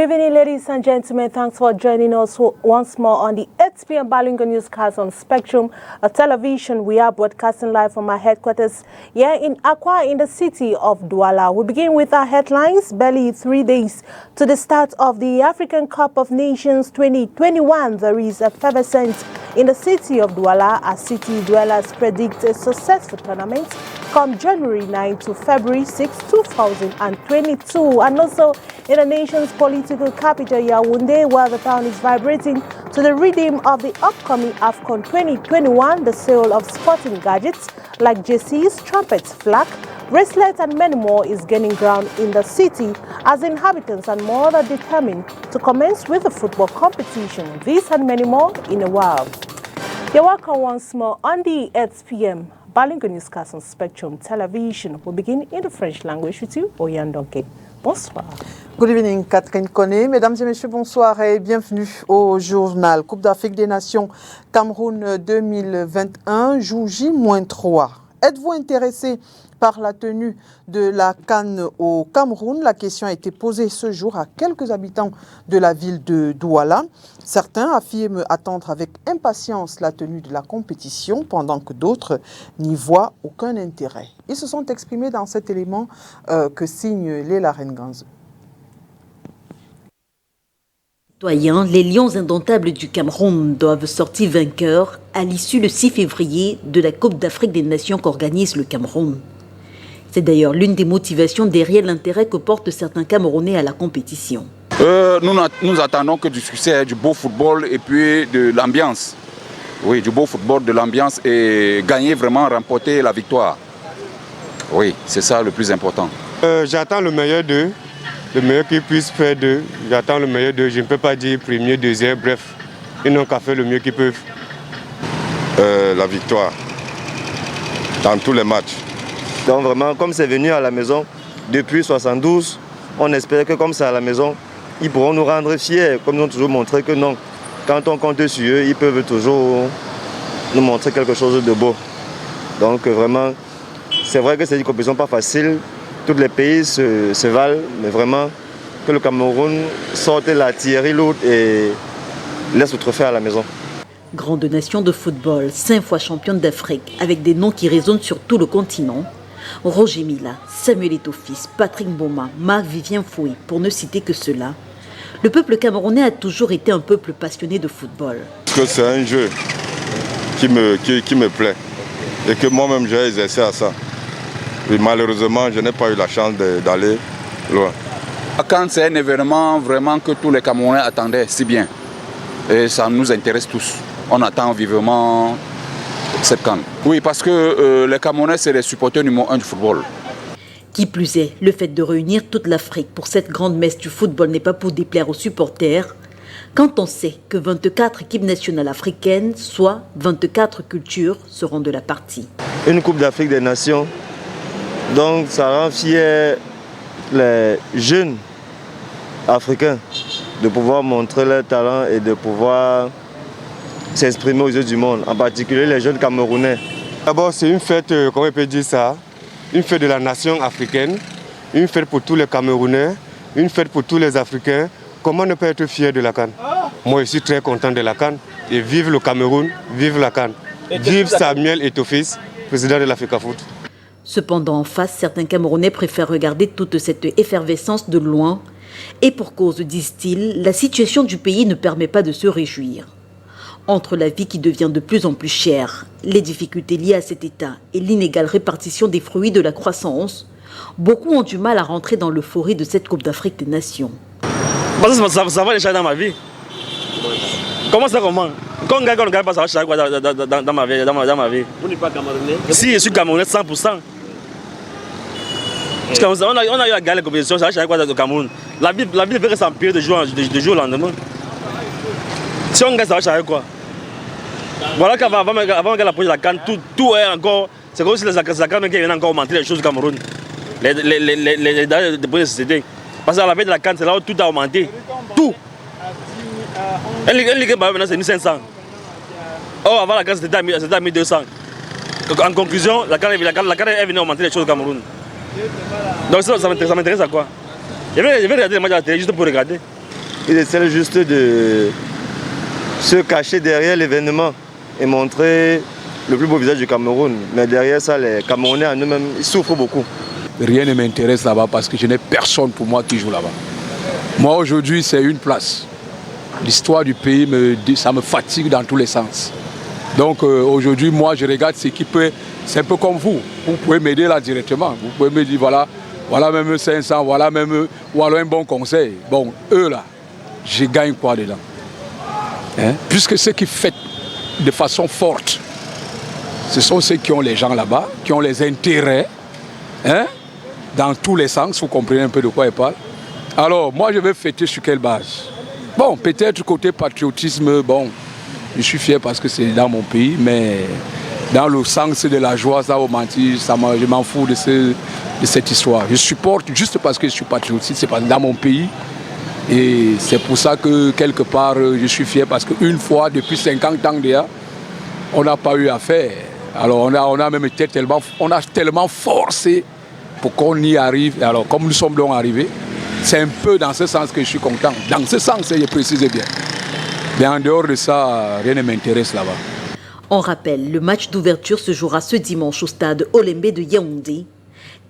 evening, ladies and gentlemen. Thanks for joining us once more on the 8 p.m. Balingo Newscast on Spectrum Television. We are broadcasting live from our headquarters here in Accra in the city of Douala. We begin with our headlines. Barely 3 days to the start of the African Cup of Nations 2021. There is effervescence in the city of Douala as city dwellers predict a successful tournament come January 9 to February 6, 2022. And also in the nation's political capital, Yaoundé, where the town is vibrating to the rhythm of the upcoming AFCON 2021, the sale of sporting gadgets like jerseys, trumpets, flag, bracelets, and many more is gaining ground in the city as inhabitants and more are determined to commence with the football competition. This and many more in a while. You're welcome once more on the 8 p.m. Balingo Newscast on Spectrum Television. We'll begin in the French language with you, Oyandonke. Bonsoir. Good evening, Catherine Koné. Mesdames et messieurs, bonsoir et bienvenue au journal Coupe d'Afrique des Nations Cameroun 2021, jour J-3. Êtes-vous intéressé par la tenue de la CAN au Cameroun? La question a été posée ce jour à quelques habitants de la ville de Douala. Certains affirment attendre avec impatience la tenue de la compétition, pendant que d'autres n'y voient aucun intérêt. Ils se sont exprimés dans cet élément que signe Léla Renganzo. Les Lions indomptables du Cameroun doivent sortir vainqueurs à l'issue le 6 février de la Coupe d'Afrique des Nations qu'organise le Cameroun. C'est d'ailleurs l'une des motivations derrière l'intérêt que portent certains Camerounais à la compétition. Nous attendons que du succès, du beau football et puis de l'ambiance. Oui, du beau football, de l'ambiance et gagner vraiment, remporter la victoire. Oui, c'est ça le plus important. J'attends le meilleur d'eux. Le meilleur qu'ils puissent faire d'eux, j'attends le meilleur d'eux. Je ne peux pas dire premier, deuxième, bref. Ils n'ont qu'à faire le mieux qu'ils peuvent. La victoire dans tous les matchs. Donc vraiment, comme c'est venu à la maison depuis 72, on espère que comme c'est à la maison, ils pourront nous rendre fiers. Comme ils ont toujours montré que non, quand on compte sur eux, ils peuvent toujours nous montrer quelque chose de beau. Donc vraiment, c'est vrai que c'est une compétition pas facile. Tous les pays se valent, mais vraiment que le Cameroun sorte la Thierry lourde et laisse le trophée à la maison. Grande nation de football, 5 fois championne d'Afrique, avec des noms qui résonnent sur tout le continent. Roger Mila, Samuel Eto'o-Fils, Patrick Mboma, Marc-Vivien Foé, pour ne citer que cela. Le peuple camerounais a toujours été un peuple passionné de football. Parce que c'est un jeu qui me plaît et que moi-même j'ai exercé à ça. Et malheureusement, je n'ai pas eu la chance d'aller loin. Quand c'est un événement vraiment que tous les Camerounais attendaient si bien. Et ça nous intéresse tous. On attend vivement cette CAN. Oui, parce que les Camerounais, c'est les supporters numéro 1 du football. Qui plus est, le fait de réunir toute l'Afrique pour cette grande messe du football n'est pas pour déplaire aux supporters. Quand on sait que 24 équipes nationales africaines, soit 24 cultures, seront de la partie. Une Coupe d'Afrique des Nations. Donc ça rend fier les jeunes africains de pouvoir montrer leur talent et de pouvoir s'exprimer aux yeux du monde, en particulier les jeunes Camerounais. D'abord, c'est une fête, comment on peut dire ça, une fête de la nation africaine, une fête pour tous les Camerounais, une fête pour tous les Africains. Comment ne pas être fier de la CAN? Moi, je suis très content de la CAN et vive le Cameroun, vive la CAN. Vive Samuel Eto'o-Fils, président de l'Africa Foot. Cependant, en face, certains Camerounais préfèrent regarder toute cette effervescence de loin. Et pour cause, disent-ils, la situation du pays ne permet pas de se réjouir. Entre la vie qui devient de plus en plus chère, les difficultés liées à cet état et l'inégale répartition des fruits de la croissance, beaucoup ont du mal à rentrer dans l'euphorie de cette Coupe d'Afrique des Nations. Ça va déjà dans ma vie. Comment ça comment? Quand on ne gagne pas, ça va chaque fois dans ma vie. Vous n'êtes pas Camerounais? Si, je suis Camerounais 100%. Parce qu'on a eu à gagner la compétition, ça va chaque fois au Cameroun. La vie veut que ça empire de jour au lendemain. Si on gagne, ça va chaque fois. Voilà qu'avant de gagner la prochaine la CAN, tout est encore. C'est comme si la CAN qui viennent encore augmenter les choses au Cameroun. Les dates de société. Parce qu'à la fin de la CAN, c'est là où tout a augmenté. Tout. Elle ligue maintenant c'est 1500. Oh, avant la CAN c'était à 1200. En conclusion, la CAN est venue augmenter les choses au Cameroun. Donc ça m'intéresse à quoi? Je vais regarder les matchs à la télé juste pour regarder. ils essaient juste de se cacher derrière l'événement et montrer le plus beau visage du Cameroun. Mais derrière ça, les Camerounais en eux-mêmes, ils souffrent beaucoup. Rien ne m'intéresse là-bas parce que je n'ai personne pour moi qui joue là-bas. Moi aujourd'hui, c'est une place. L'histoire du pays, ça me fatigue dans tous les sens. Donc aujourd'hui, moi je regarde ce qui peut, c'est un peu comme vous. Vous pouvez m'aider là directement. Vous pouvez me dire voilà même 500, voilà même, ou alors un bon conseil. Bon, eux là, je gagne quoi dedans? Puisque ceux qui font de façon forte, ce sont ceux qui ont les gens là-bas, qui ont les intérêts, dans tous les sens, vous comprenez un peu de quoi ils parlent. Alors, moi, je vais fêter sur quelle base? Bon, peut-être côté patriotisme, bon, je suis fier parce que c'est dans mon pays, mais dans le sens de la joie, ça, au mentir, je m'en fous de cette histoire. Je supporte juste parce que je suis patriotique, c'est dans mon pays. Et c'est pour ça que, quelque part, je suis fier parce qu'une fois, depuis 50 ans déjà, on n'a pas eu affaire. Alors, on a même été tellement forcé pour qu'on y arrive. Alors, comme nous sommes donc arrivés, c'est un peu dans ce sens que je suis content. Dans ce sens, je précise bien. Mais en dehors de ça, rien ne m'intéresse là-bas. On rappelle, le match d'ouverture se jouera ce dimanche au stade Olembe de Yaoundé.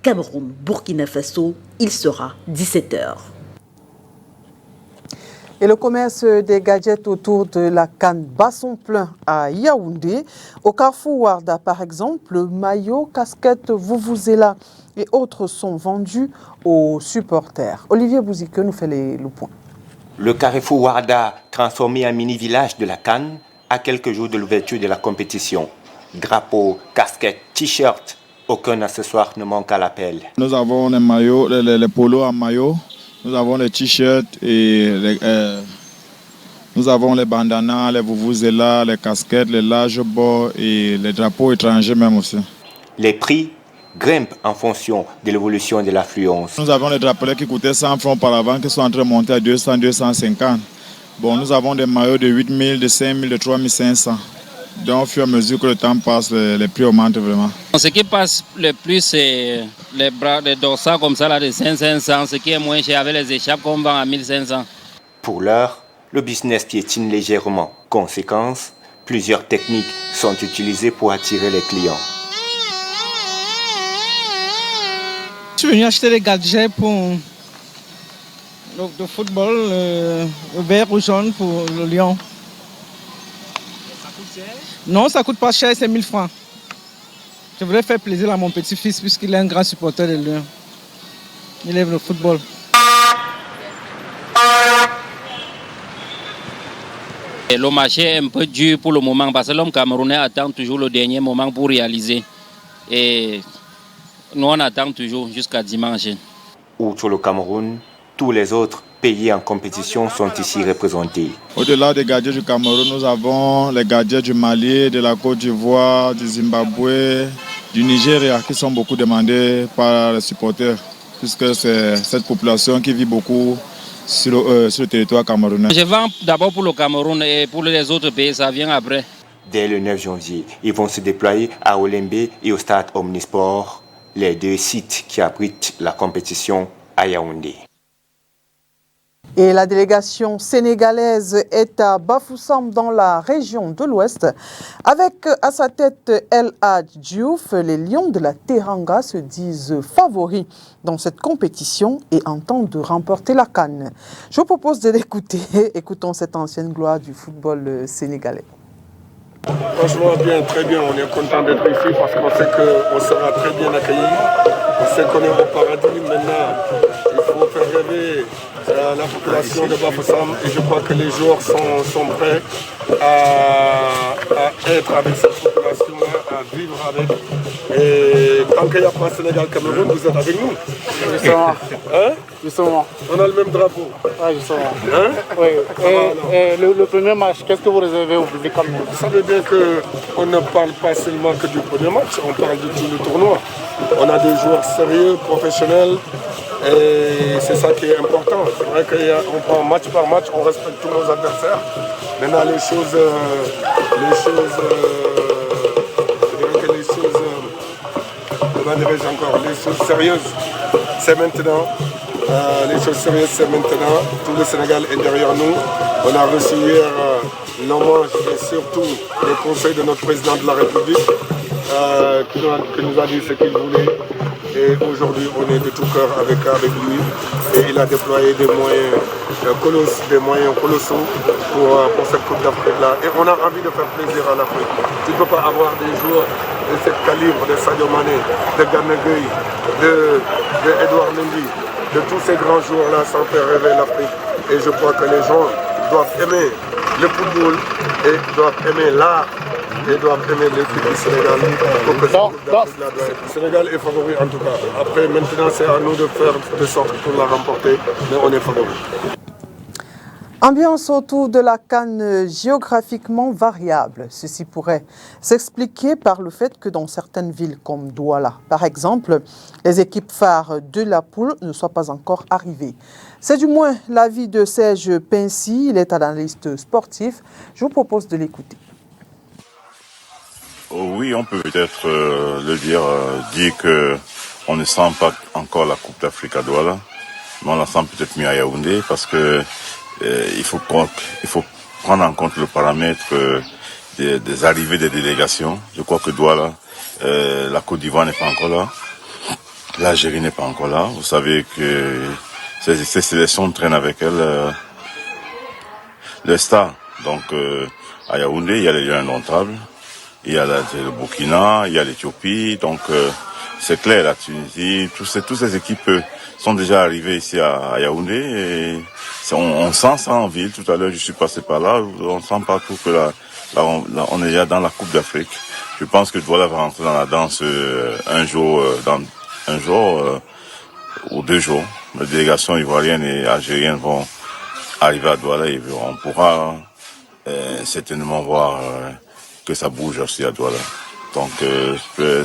Cameroun, Burkina Faso, il sera 17h. Et le commerce des gadgets autour de la CAN bat son plein à Yaoundé. Au Carrefour Warda, par exemple, maillots, casquettes, vuvuzela et autres sont vendus aux supporters. Olivier Bouzike nous fait le point. Le Carrefour Warda, transformé en mini-village de la CAN, à quelques jours de l'ouverture de la compétition. Drapeaux, casquettes, t-shirts, aucun accessoire ne manque à l'appel. Nous avons les maillots, les polos en maillot. Nous avons les t-shirts et nous avons les bandanas, les vuvuzelas, les casquettes, les larges bords et les drapeaux étrangers même aussi. Les prix grimpent en fonction de l'évolution de l'affluence. Nous avons les drapeaux qui coûtaient 100 francs par avant qui sont en train de monter à 200, 250. Bon, nous avons des maillots de 8 000, de 5 000, de 3 500. Donc, au fur et à mesure que le temps passe, les prix augmentent vraiment. Ce qui passe le plus, c'est les bras de dorsales comme ça, là, de 500. Ce qui est moins cher avec les échappes qu'on vend à 1500. Pour l'heure, le business piétine légèrement. Conséquence, plusieurs techniques sont utilisées pour attirer les clients. Je suis venu acheter des gadgets pour le football, le vert ou jaune pour le lion. Ça coûte cher? Non, ça coûte pas cher, c'est 1000 francs. Je voudrais faire plaisir à mon petit-fils puisqu'il est un grand supporter de Lyon. Il aime le football. Et le marché est un peu dur pour le moment parce que l'homme camerounais attend toujours le dernier moment pour réaliser. Et nous, on attend toujours jusqu'à dimanche. Outre le Cameroun, tous les autres pays en compétition sont ici représentés. Au-delà des gadgets du Cameroun, nous avons les gadgets du Mali, de la Côte d'Ivoire, du Zimbabwe, du Nigeria qui sont beaucoup demandés par les supporters puisque c'est cette population qui vit beaucoup sur le territoire camerounais. Je vends d'abord pour le Cameroun et pour les autres pays, ça vient après. Dès le 9 janvier, ils vont se déployer à Olembe et au stade Omnisport, les deux sites qui abritent la compétition à Yaoundé. Et la délégation sénégalaise est à Bafoussam dans la région de l'Ouest. Avec à sa tête El Hadj Diouf, les Lions de la Teranga se disent favoris dans cette compétition et entendent remporter la CAN. Je vous propose de l'écouter. Écoutons cette ancienne gloire du football sénégalais. Franchement, bien, très bien. On est content d'être ici parce qu'on sait qu'on sera très bien accueillis. On sait qu'on est au paradis. Maintenant, il faut faire rêver la population de Bafoussam et je crois que les joueurs sont prêts à être avec cette population-là, à vivre avec. Et tant qu'il n'y a pas Sénégal-Cameroun, vous êtes avec nous. Justement. Hein? Justement. On a le même drapeau. Oui, justement. Hein? Oui. Et le premier match, qu'est-ce que vous réservez au public comme nous? Vous savez bien qu'on ne parle pas seulement que du premier match, on parle de tout le tournoi. On a des joueurs sérieux, professionnels. Et c'est ça qui est important. C'est vrai qu'on prend match par match, on respecte tous nos adversaires. Maintenant, les choses comment dirais-je encore, les choses sérieuses, c'est maintenant. Les choses sérieuses, c'est maintenant. Tout le Sénégal est derrière nous. On a reçu hier l'hommage et surtout les conseils de notre président de la République qui nous a dit ce qu'il voulait. Et aujourd'hui, on est de tout cœur avec lui. Et il a déployé des moyens colossaux pour cette Coupe d'Afrique-là. Et on a envie de faire plaisir à l'Afrique. Tu ne peux pas avoir des joueurs de ce calibre, de Sadio Mané, de Gana Gueye, de Edouard Mendy, de tous ces grands joueurs-là sans faire rêver l'Afrique. Et je crois que les gens doivent aimer le football et doivent aimer l'art et doivent aimer l'équipe du Sénégal. Pour que le Sénégal est favori en tout cas. Après, maintenant, c'est à nous de faire de sorte pour la remporter, mais on est favori. Ambiance autour de la CAN géographiquement variable. Ceci pourrait s'expliquer par le fait que dans certaines villes comme Douala, par exemple, les équipes phares de la poule ne soient pas encore arrivées. C'est du moins l'avis de Serge Pincy, il est analyste sportif. Je vous propose de l'écouter. Oui, on peut peut-être dire qu'on ne sent pas encore la Coupe d'Afrique à Douala, mais on la sent peut-être mieux à Yaoundé parce que il faut prendre en compte le paramètre des arrivées des délégations. Je crois que Douala, la Côte d'Ivoire n'est pas encore là, l'Algérie n'est pas encore là. Vous savez que ces sélections traînent avec elles les stars. Donc à Yaoundé, il y a les Lions indomptables. Il y a le Burkina, il y a l'Éthiopie, donc c'est clair, la Tunisie, toutes ces équipes sont déjà arrivées ici à Yaoundé et on sent ça en ville. Tout à l'heure, je suis passé par là, on sent partout que là, on est déjà dans la Coupe d'Afrique. Je pense que Douala va rentrer dans la danse dans un jour ou 2 jours. Les délégations ivoiriennes et algériennes vont arriver à Douala et on pourra certainement voir que ça bouge aussi à Douala. Donc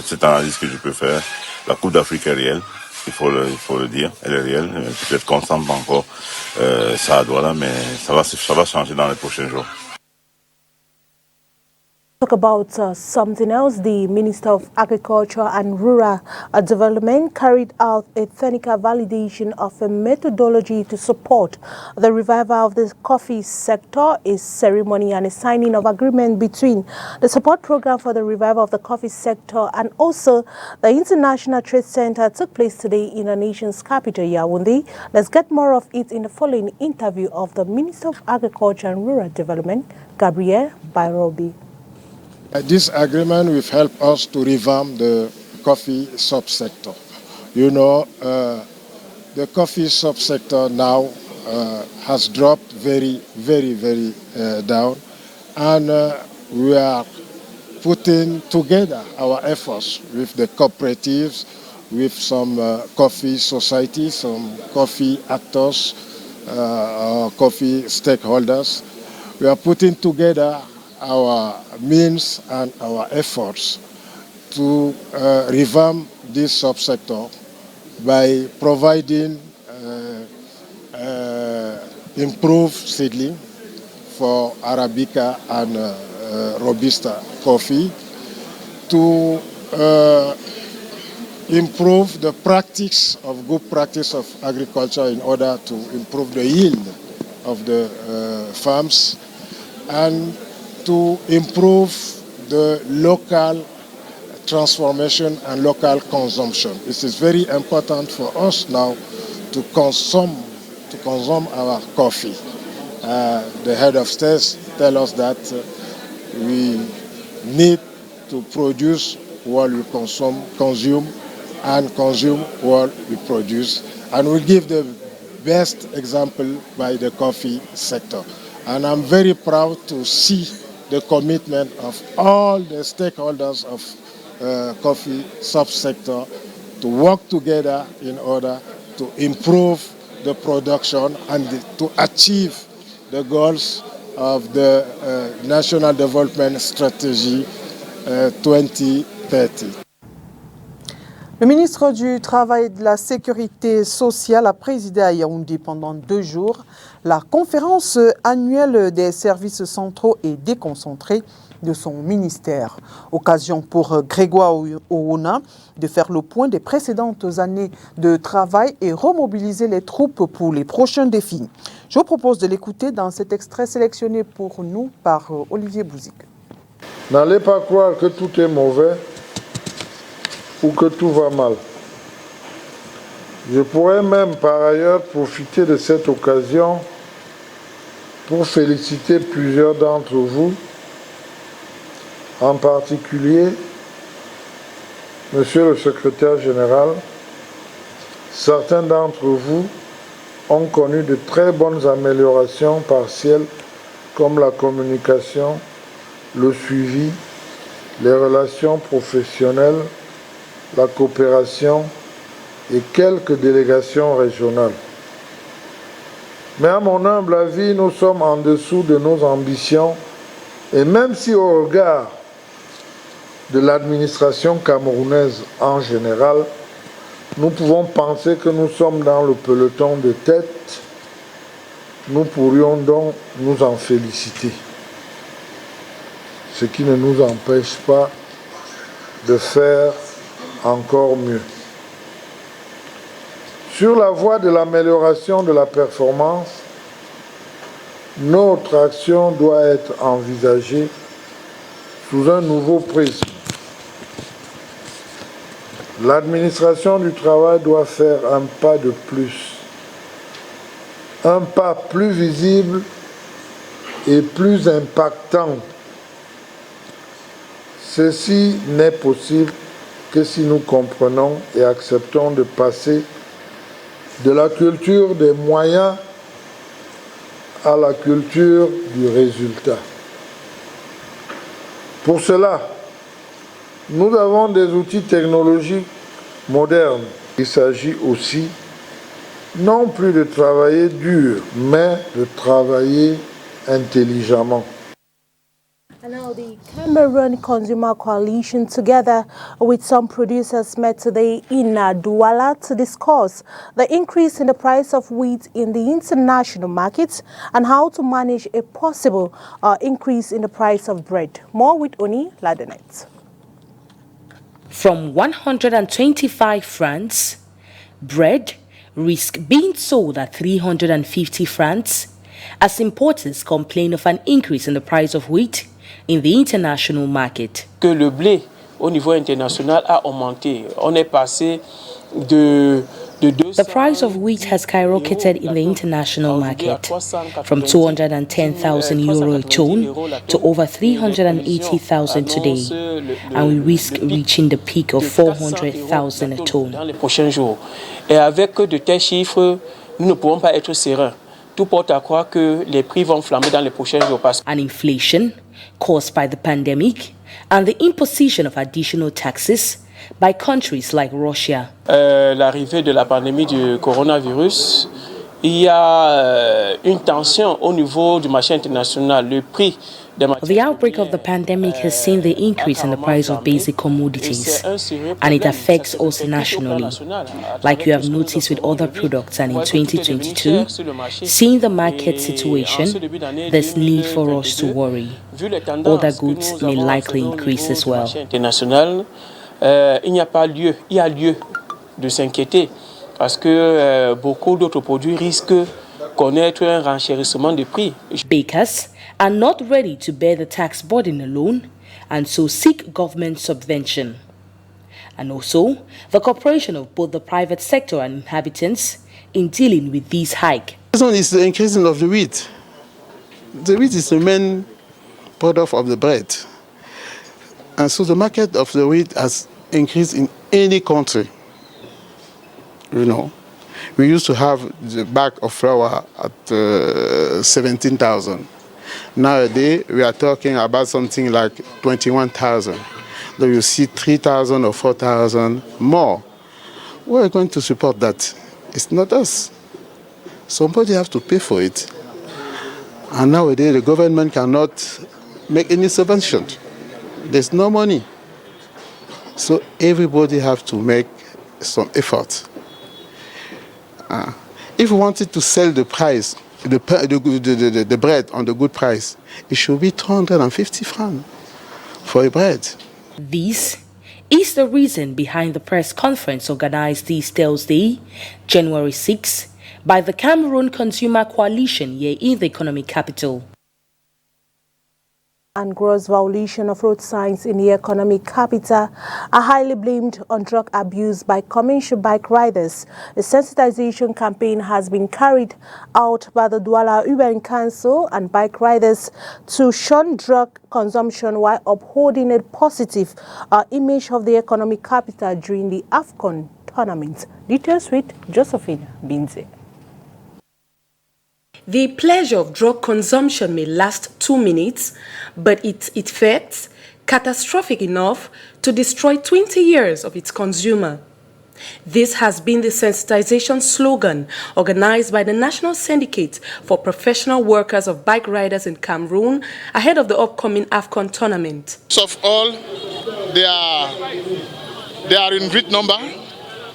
cette analyse que je peux faire, la Coupe d'Afrique est réelle, il faut le dire, elle est réelle. Peut-être qu'on ne sent pas encore ça à Douala, mais ça va changer dans les prochains jours. Talk about something else. The Minister of Agriculture and Rural Development carried out a technical validation of a methodology to support the revival of the coffee sector, a ceremony and a signing of agreement between the support program for the revival of the coffee sector and also the International Trade Center took place today in the nation's capital, Yaoundé. Let's get more of it in the following interview of the Minister of Agriculture and Rural Development, Gabriel Bairobi. This agreement will help us to revamp the coffee subsector. You know, the coffee subsector now has dropped very down, and we are putting together our efforts with the cooperatives, with some coffee societies, some coffee actors, coffee stakeholders. We are putting together our means and our efforts to revamp this subsector by providing improved seedling for Arabica and Robusta coffee, to improve the good practice of agriculture in order to improve the yield of the farms, and to improve the local transformation and local consumption. It is very important for us now to consume our coffee. The head of state tell us that we need to produce what we consume and consume what we produce. And we give the best example by the coffee sector. And I'm very proud to see the commitment of all the stakeholders of coffee subsector to work together in order to improve the production and to achieve the goals of the National Development Strategy 2030. Le ministre du Travail et de la Sécurité sociale a présidé à Yaoundé pendant 2 jours la conférence annuelle des services centraux et déconcentrés de son ministère. Occasion pour Grégoire Ouna de faire le point des précédentes années de travail et remobiliser les troupes pour les prochains défis. Je vous propose de l'écouter dans cet extrait sélectionné pour nous par Olivier Bouzik. N'allez pas croire que tout est mauvais ou que tout va mal. Je pourrais même par ailleurs profiter de cette occasion pour féliciter plusieurs d'entre vous, en particulier Monsieur le Secrétaire général. Certains d'entre vous ont connu de très bonnes améliorations partielles comme la communication, le suivi, les relations professionnelles, la coopération et quelques délégations régionales. Mais à mon humble avis, nous sommes en dessous de nos ambitions et même si au regard de l'administration camerounaise en général, nous pouvons penser que nous sommes dans le peloton de tête, nous pourrions donc nous en féliciter. Ce qui ne nous empêche pas de faire encore mieux. Sur la voie de l'amélioration de la performance, notre action doit être envisagée sous un nouveau prisme. L'administration du travail doit faire un pas de plus, un pas plus visible et plus impactant. Ceci n'est possible que si nous comprenons et acceptons de passer de la culture des moyens à la culture du résultat. Pour cela, nous avons des outils technologiques modernes. Il s'agit aussi non plus de travailler dur, mais de travailler intelligemment. And now the Cameroon Consumer Coalition, together with some producers, met today in Douala to discuss the increase in the price of wheat in the international markets and how to manage a possible increase in the price of bread. More with Oni Ladenet. From 125 francs, bread risks being sold at 350 francs as importers complain of an increase in the price of wheat in the international market. Que le blé au niveau international a augmenté. On est passé de The price of wheat has skyrocketed in the international market from 210,000 euro a ton to over 380,000 today, and we risk reaching the peak of 400,000 a ton. Dans les prochains jours. Et avec de tels chiffres, nous ne pouvons pas être sereins. Tout porte à croire que les prix vont flamber dans les prochains jours. An inflation caused by the pandemic and the imposition of additional taxes by countries like Russia. L'arrivée de la pandémie du coronavirus, il y a une tension au niveau du marché international. Le prix The outbreak of the pandemic has seen the increase in the price of basic commodities, and it affects us nationally, like you have noticed with other products. And in 2022, seeing the market situation, there's need for us to worry. Other goods may likely increase as well. Il n'y a pas lieu, il y a lieu de s'inquiéter parce que beaucoup d'autres produits risquent de connaître un renchérissement de prix. Bakers are not ready to bear the tax burden alone and so seek government subvention. And also, the cooperation of both the private sector and inhabitants in dealing with this hike. This one is the increasing of the wheat. The wheat is the main product of the bread. And so the market of the wheat has increased in any country. You know, we used to have the bag of flour at 17,000. Nowadays, we are talking about something like 21,000. Though you see 3,000 or 4,000 more. We are going to support that. It's not us. Somebody has to pay for it. And nowadays, the government cannot make any subvention. There's no money. So everybody has to make some effort. If we wanted to sell the price, the bread on the good price, it should be 250 francs. for a bread. This is the reason behind the press conference organized this Thursday, January 6, by the Cameroon Consumer Coalition here in the economic capital. And gross violation of road signs in the economic capital are highly blamed on drug abuse by commercial bike riders. A sensitization campaign has been carried out by the Douala Urban Council and bike riders to shun drug consumption while upholding a positive image of the economic capital during the AFCON tournament. Details with Josephine Binze. The pleasure of drug consumption may last 2 minutes, but its effects catastrophic enough to destroy 20 years of its consumer. This has been the sensitization slogan organized by the National Syndicate for Professional Workers of Bike Riders in Cameroon ahead of the upcoming AFCON tournament. First of all, they are in great number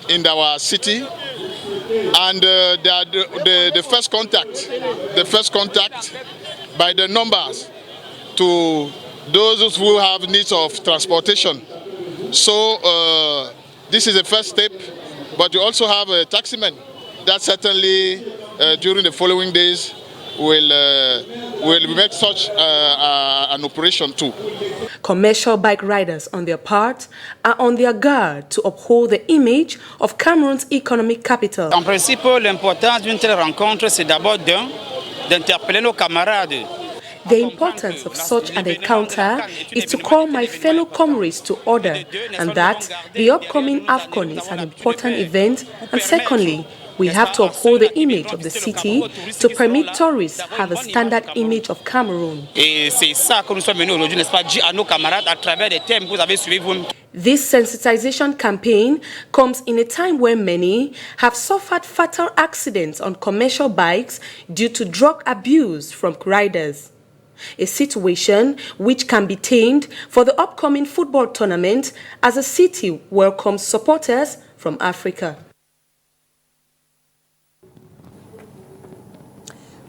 in our city. And they are the first contact by the numbers to those who have needs of transportation. So this is the first step, but you also have a taximan that certainly during the following days will make such an operation too. Commercial bike riders, on their part, are on their guard to uphold the image of Cameroon's economic capital. En principe, l'importance d'une telle rencontre, c'est d'abord d'interpeller nos camarades. The importance of such an encounter is to call my fellow comrades to order, and that the upcoming AFCON is an important event, and secondly, we have to uphold the image of the city to permit tourists have a standard image of Cameroon. Et c'est ça que nous sommes venus aujourd'hui, n'est-ce pas, dire à nos camarades à travers des thèmes que vous avez suivis vous. This sensitization campaign comes in a time where many have suffered fatal accidents on commercial bikes due to drug abuse from riders. A situation which can be tamed for the upcoming football tournament as the city welcomes supporters from Africa.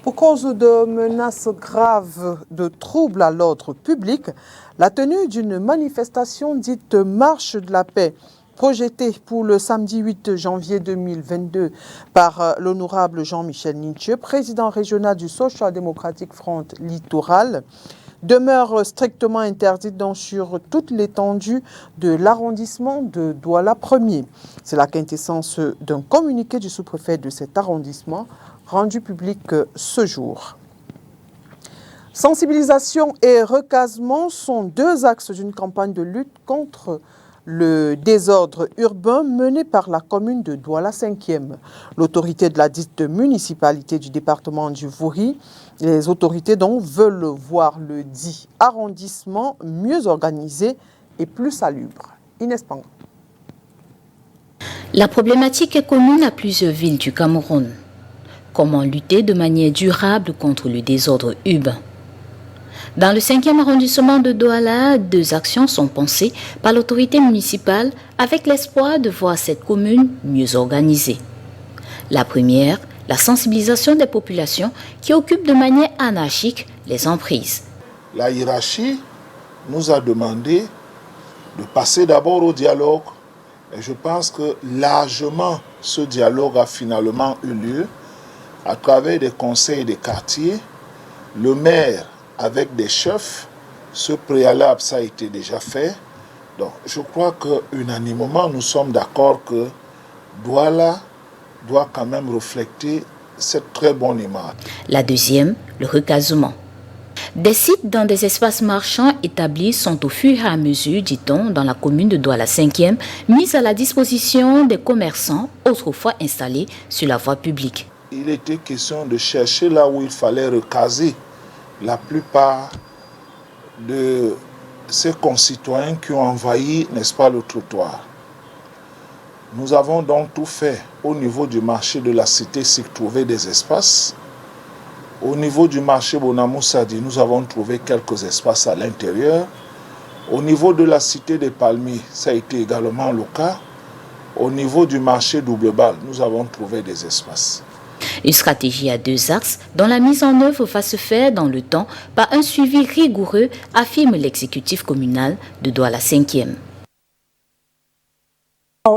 Pour cause de menaces graves de troubles à l'ordre public, la tenue d'une manifestation dite Marche de la paix, projetée pour le samedi 8 janvier 2022 par l'honorable Jean-Michel Nintieux, président régional du Social Democratic Front Littoral, demeure strictement interdite sur toute l'étendue de l'arrondissement de Douala 1er. C'est la quintessence d'un communiqué du sous-préfet de cet arrondissement, rendu public ce jour. Sensibilisation et recasement sont deux axes d'une campagne de lutte contre le désordre urbain menée par la commune de Douala 5e. L'autorité de la dite municipalité du département du Vouri, les autorités donc veulent voir le dit arrondissement mieux organisé et plus salubre. Inès Pang. La problématique est commune à plusieurs villes du Cameroun. Comment lutter de manière durable contre le désordre urbain? Dans le 5e arrondissement de Douala, deux actions sont pensées par l'autorité municipale avec l'espoir de voir cette commune mieux organisée. La première, la sensibilisation des populations qui occupent de manière anarchique les emprises. La hiérarchie nous a demandé de passer d'abord au dialogue et je pense que largement ce dialogue a finalement eu lieu à travers des conseils des quartiers, le maire avec des chefs, ce préalable ça a été déjà fait. Donc je crois qu'unanimement nous sommes d'accord que Douala doit quand même refléter cette très bonne image. La deuxième, le recasement. Des sites dans des espaces marchands établis sont au fur et à mesure, dit-on, dans la commune de Douala 5e, mis à la disposition des commerçants autrefois installés sur la voie publique. Il était question de chercher là où il fallait recaser la plupart de ces concitoyens qui ont envahi, n'est-ce pas, le trottoir. Nous avons donc tout fait au niveau du marché de la cité, s'y trouver des espaces. Au niveau du marché Bonamoussadi, nous avons trouvé quelques espaces à l'intérieur. Au niveau de la cité des Palmiers, ça a été également le cas. Au niveau du marché Double Balle, nous avons trouvé des espaces. Une stratégie à deux axes dont la mise en œuvre va se faire dans le temps par un suivi rigoureux, affirme l'exécutif communal de Douala 5e.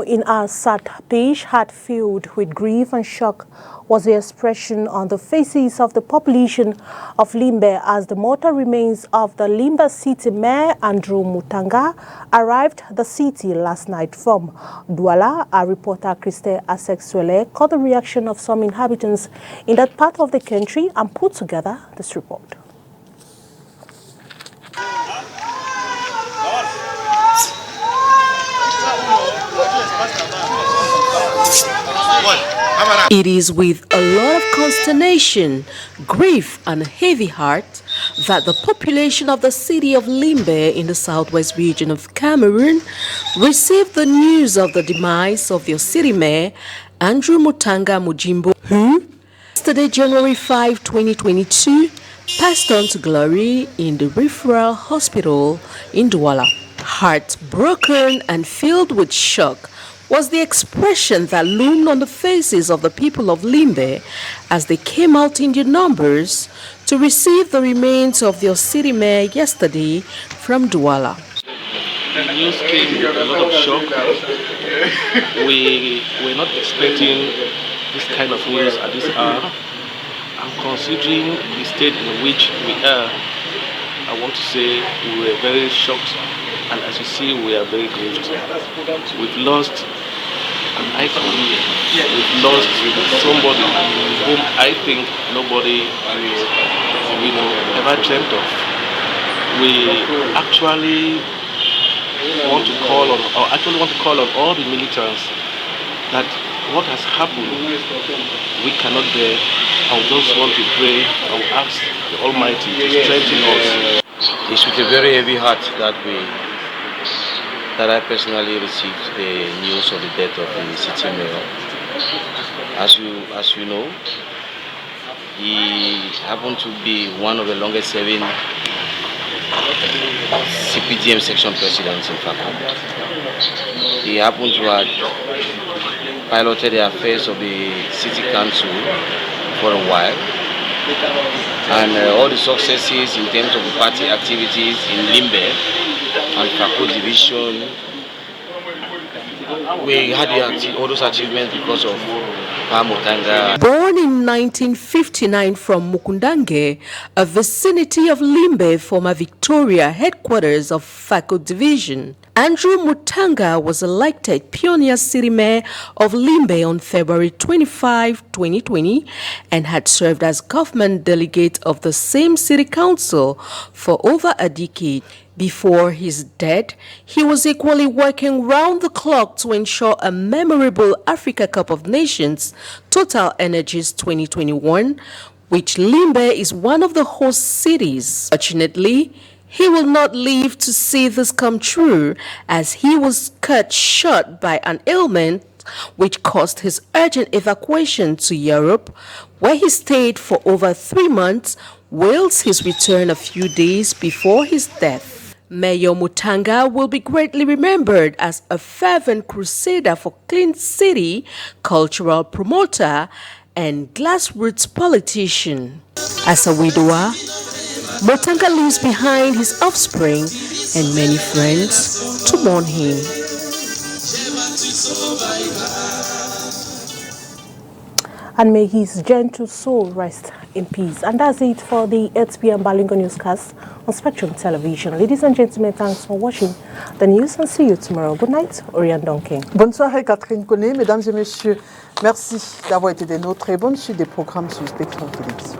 In our sad page, heart filled with grief and shock was the expression on the faces of the population of Limbe as the mortal remains of the Limbe City Mayor Andrew Mutanga arrived the city last night from Douala. Our reporter Christelle Asexuele caught the reaction of some inhabitants in that part of the country and put together this report. It is with a lot of consternation, grief and a heavy heart that the population of the city of Limbe in the southwest region of Cameroon received the news of the demise of their city mayor, Andrew Mutanga Mujimbo, who, yesterday January 5, 2022, passed on to glory in the referral hospital in Douala. Heartbroken and filled with shock was the expression that loomed on the faces of the people of Limbe as they came out in their numbers to receive the remains of their city mayor yesterday from Douala. The news came with a lot of shock. We were not expecting this kind of news at this hour. And considering the state in which we are, I want to say we were very shocked, and as you see, we are very grieved. We've lost an icon. We've lost somebody whom I think nobody ever dreamt of. We actually want to call on all the militants that what has happened we cannot bear. I just want to pray and ask the Almighty to strengthen us. It's with a very heavy heart that I personally received the news of the death of the city mayor. As you know, he happened to be one of the longest serving CPDM section presidents in Fakou. He happened to have piloted the affairs of the city council for a while, and all the successes in terms of the party activities in Limbe and Fakou division, we had all those achievements because of Mutanga. Born in 1959 from Mukundange, a vicinity of Limbe, former Victoria headquarters of Fakou division, Andrew Mutanga was elected Pioneer City Mayor of Limbe on February 25, 2020, and had served as government delegate of the same city council for over a decade. Before his death, he was equally working round the clock to ensure a memorable Africa Cup of Nations, Total Energies 2021, which Limbe is one of the host cities. Fortunately, he will not live to see this come true, as he was cut short by an ailment which caused his urgent evacuation to Europe, where he stayed for over 3 months, whilst his return a few days before his death. Mayor Mutanga will be greatly remembered as a fervent crusader for clean city, cultural promoter, and grassroots politician. As a widower, Mutanga leaves behind his offspring and many friends to mourn him. And may his gentle soul rest in peace. And that's it for the 8 p.m. Balingo Newscast on Spectrum Television. Ladies and gentlemen, thanks for watching the news and see you tomorrow. Good night, Oriane Donking. Bonne soirée, Catherine Koné. Mesdames et messieurs, merci d'avoir été des nôtres et bonne suite des programmes sur Spectrum Télévision.